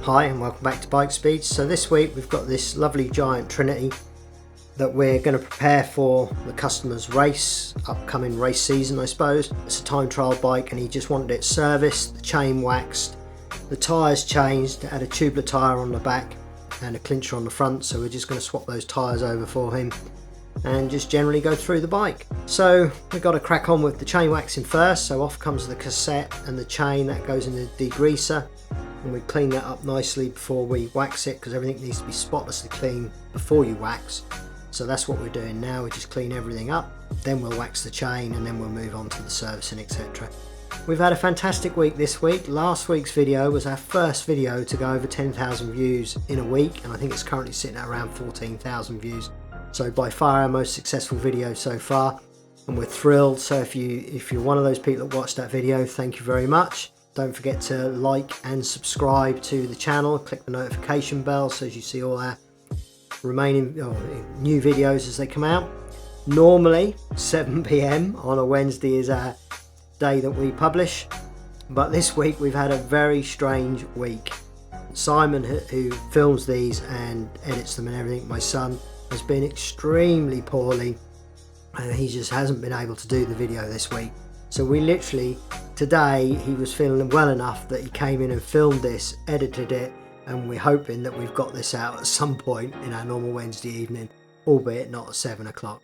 Hi and welcome back to Bike Speeds. So this week we've got this lovely Giant Trinity that we're going to prepare for the customer's race, upcoming race season I suppose. It's a time trial bike and he just wanted it serviced, the chain waxed, the tyres changed, it had a tubular tyre on the back and a clincher on the front, so we're just going to swap those tyres over for him and just generally go through the bike. So we've got to crack on with the chain waxing first, so off comes the cassette and the chain that goes in the degreaser. And we clean that up nicely before we wax it, because everything needs to be spotlessly clean before you wax. So that's what we're doing now. We just clean everything up, then we'll wax the chain and then we'll move on to the servicing, etc. We've had a fantastic week this week. Last week's video was our first video to go over 10,000 views in a week, and I think it's currently sitting at around 14,000 views. So by far our most successful video so far, and we're thrilled. So if you're one of those people that watched that video, thank you very much. Don't forget to like and subscribe to the channel, click the notification bell so as you see all our remaining new videos as they come out. Normally 7 PM on a Wednesday is our day that we publish, but this week we've had a very strange week. Simon, who films these and edits them and everything, my son, has been extremely poorly and he just hasn't been able to do the video this week. So we literally, today he was feeling well enough that he came in and filmed this, edited it, and we're hoping that we've got this out at some point in our normal Wednesday evening, albeit not at 7 o'clock.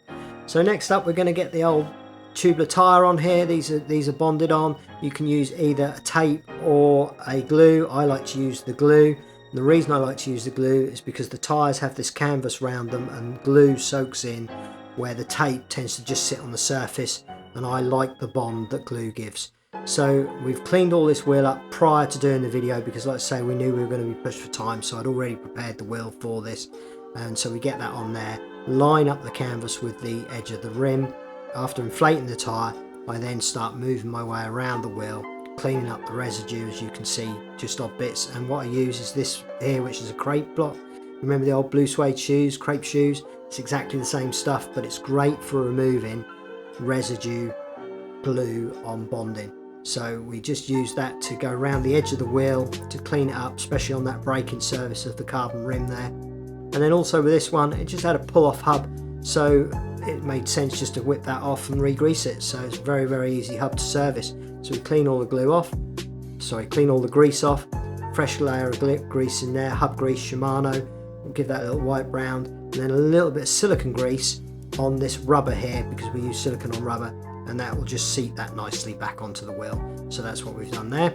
So next up we're going to get the old tubular tyre on here. These are bonded on. You can use either a tape or a glue. I like to use the glue. And the reason I like to use the glue is because the tyres have this canvas around them and glue soaks in where the tape tends to just sit on the surface, and I like the bond that glue gives. So we've cleaned all this wheel up prior to doing the video because, like I say, we knew we were going to be pushed for time, so I'd already prepared the wheel for this. And so we get that on there, line up the canvas with the edge of the rim. After inflating the tyre, I then start moving my way around the wheel, cleaning up the residue, as you can see, just odd bits. And what I use is this here, which is a crepe block. Remember the old blue suede shoes, crepe shoes? It's exactly the same stuff, but it's great for removing residue glue on bonding. So we just use that to go around the edge of the wheel to clean it up, especially on that braking surface of the carbon rim there. And then also with this one, it just had a pull-off hub, so it made sense just to whip that off and re-grease it. So it's a very, very easy hub to service. So we clean all the glue off, clean all the grease off, fresh layer of grease in there, hub grease, Shimano. We'll give that a little wipe round, and then a little bit of silicone grease on this rubber here, because we use silicone on rubber, and that will just seat that nicely back onto the wheel. So that's what we've done there.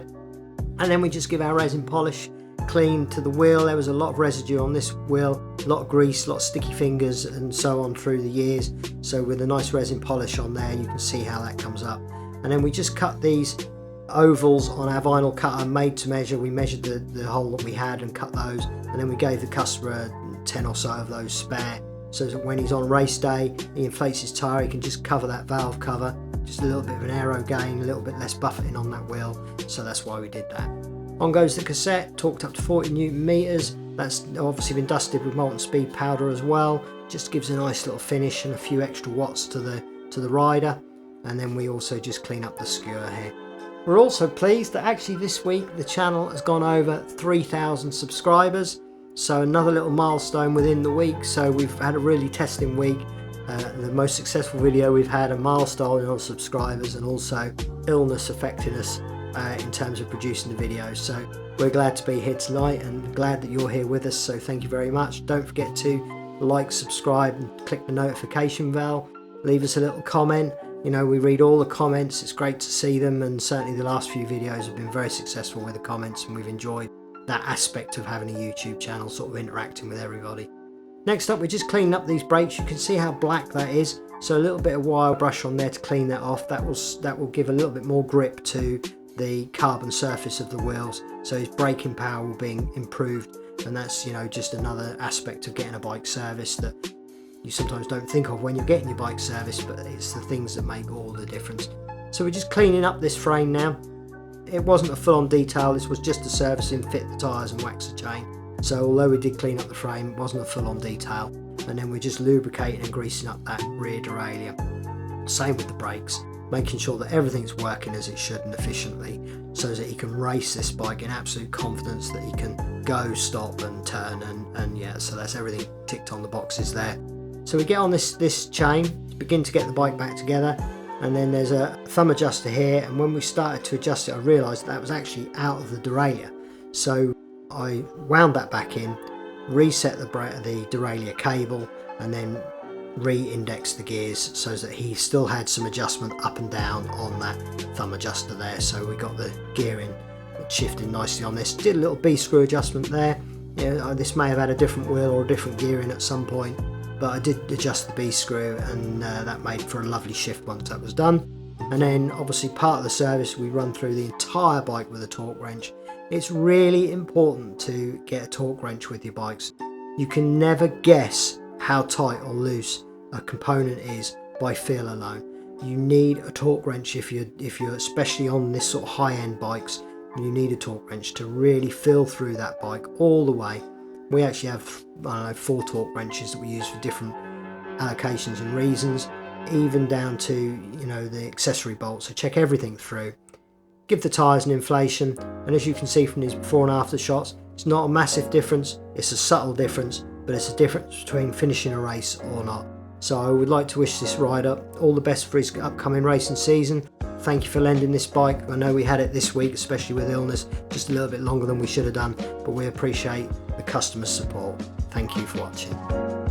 And then we just give our resin polish clean to the wheel. There was a lot of residue on this wheel, a lot of grease, a lot of sticky fingers and so on through the years. So with a nice resin polish on there, you can see how that comes up. And then we just cut these ovals on our vinyl cutter, made to measure. We measured the hole that we had and cut those, and then we gave the customer 10 or so of those spare, so that when he's on race day, he inflates his tyre, he can just cover that valve cover, just a little bit of an aero gain, a little bit less buffeting on that wheel. So that's why we did that. On goes the cassette, torqued up to 40 Newton meters. That's obviously been dusted with molten speed powder as well, just gives a nice little finish and a few extra watts to the rider. And then we also just clean up the skewer here. We're also pleased that actually this week the channel has gone over 3,000 subscribers. So another little milestone within the week. So we've had a really testing week. The most successful video we've had, a milestone on subscribers, and also illness affecting us in terms of producing the videos. So we're glad to be here tonight and glad that you're here with us. So thank you very much. Don't forget to like, subscribe and click the notification bell. Leave us a little comment. You know, we read all the comments. It's great to see them, and certainly the last few videos have been very successful with the comments, and we've enjoyed that aspect of having a YouTube channel, sort of interacting with everybody. Next up, we're just cleaning up these brakes. You can see how black that is, so a little bit of wire brush on there to clean that off. That will give a little bit more grip to the carbon surface of the wheels, so his braking power will be improved. And that's, you know, just another aspect of getting a bike service that you sometimes don't think of when you're getting your bike serviced, but it's the things that make all the difference. So we're just cleaning up this frame now. It wasn't a full-on detail, this was just a servicing, fit the tyres and wax the chain. So although we did clean up the frame, it wasn't a full-on detail. And then we're just lubricating and greasing up that rear derailleur. Same with the brakes, making sure that everything's working as it should and efficiently. so that he can race this bike in absolute confidence that he can go, stop and turn, and yeah, so that's everything ticked on the boxes there. So we get on this chain, begin to get the bike back together, and then there's a thumb adjuster here, and when we started to adjust it I realised that was actually out of the derailleur. So I wound that back in, reset the derailleur cable, and then re-indexed the gears so that he still had some adjustment up and down on that thumb adjuster there. So we got the gearing shifted nicely on this. Did a little B-screw adjustment there. Yeah, this may have had a different wheel or a different gearing at some point, but I did adjust the B-screw, and that made for a lovely shift once that was done. And then obviously part of the service we run through the entire bike with a torque wrench. It's really important to get a torque wrench with your bikes. You can never guess how tight or loose a component is by feel alone. You need a torque wrench if you're especially on this sort of high-end bikes. You need a torque wrench to really feel through that bike all the way. We actually have, I don't know, 4 torque wrenches that we use for different allocations and reasons, even down to, you know, the accessory bolts. So check everything through. Give the tyres an inflation, and as you can see from these before and after shots, it's not a massive difference, it's a subtle difference, but it's a difference between finishing a race or not. So I would like to wish this rider all the best for his upcoming racing season. Thank you for lending this bike. I know we had it this week, especially with illness, just a little bit longer than we should have done, but we appreciate the customer support. Thank you for watching.